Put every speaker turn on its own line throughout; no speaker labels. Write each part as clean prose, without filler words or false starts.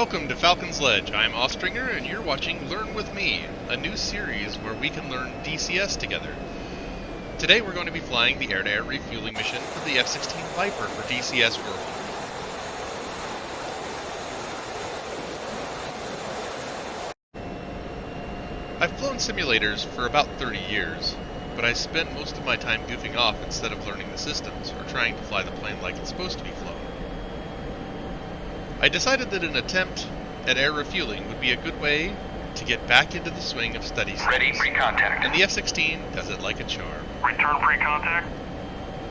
Welcome to Falcon's Ledge. I'm Austringer, and you're watching Learn With Me, a new series where we can learn DCS together. Today we're going to be flying the air-to-air refueling mission for the F-16 Viper for DCS World. I've flown simulators for about 30 years, but I spent most of my time goofing off instead of learning the systems or trying to fly the plane like it's supposed to be flown. I decided that an attempt at air refueling would be a good way to get back into the swing of study systems.
Ready, pre-contact.
And the F-16 does it like a charm.
Return pre-contact.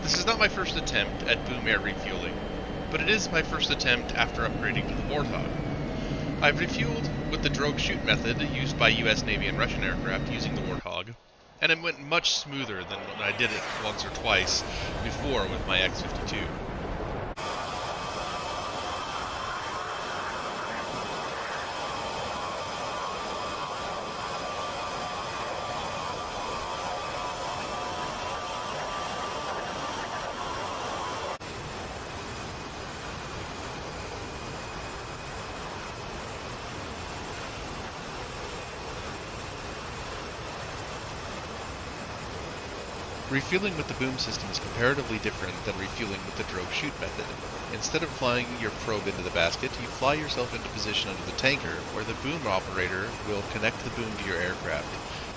This is not my first attempt at boom air refueling, but it is my first attempt after upgrading to the Warthog. I've refueled with the drogue chute method used by US Navy and Russian aircraft using the Warthog, and it went much smoother than when I did it once or twice before with my X-52. Refueling with the boom system is comparatively different than refueling with the drogue chute method. Instead of flying your probe into the basket, you fly yourself into position under the tanker, where the boom operator will connect the boom to your aircraft.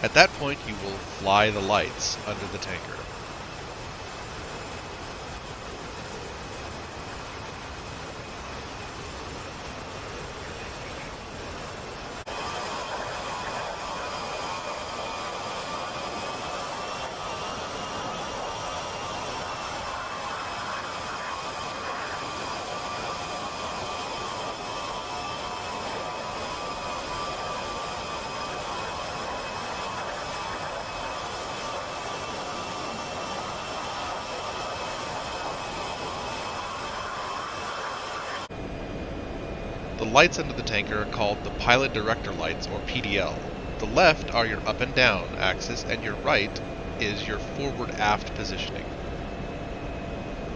At that point, you will fly the lights under the tanker. The lights under the tanker are called the pilot director lights, or PDL. The left are your up and down axis, and your right is your forward aft positioning.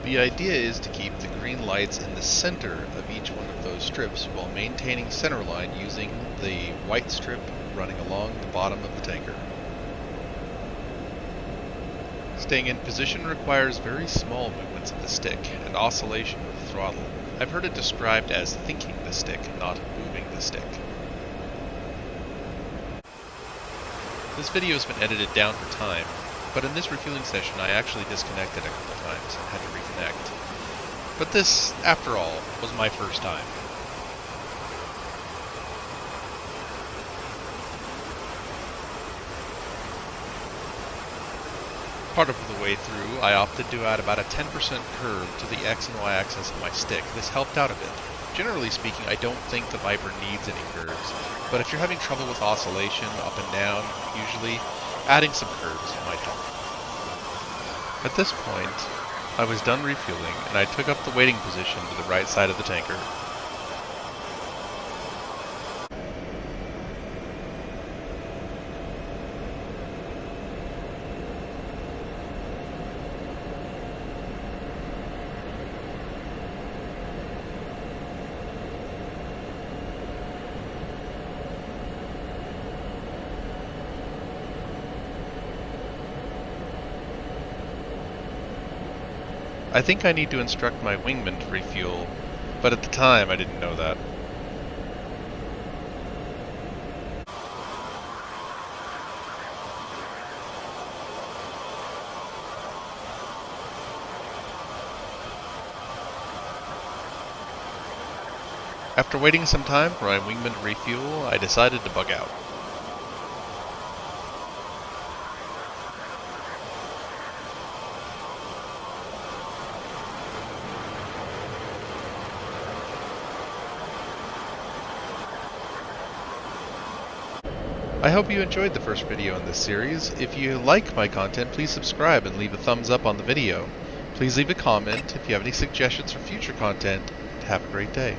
The idea is to keep the green lights in the center of each one of those strips while maintaining center line using the white strip running along the bottom of the tanker. Staying in position requires very small movements of the stick and oscillation of the throttle. I've heard it described as thinking the stick, not moving the stick. This video has been edited down for time, but in this refueling session I actually disconnected a couple times and had to reconnect. But this, after all, was my first time. Part of the way through, I opted to add about a 10% curve to the X and Y axis of my stick. This helped out a bit. Generally speaking, I don't think the Viper needs any curves, but if you're having trouble with oscillation up and down, usually adding some curves might help. At this point, I was done refueling, and I took up the waiting position to the right side of the tanker. I think I need to instruct my wingman to refuel, but at the time I didn't know that. After waiting some time for my wingman to refuel, I decided to bug out. I hope you enjoyed the first video in this series. If you like my content, please subscribe and leave a thumbs up on the video. Please leave a comment if you have any suggestions for future content. Have a great day.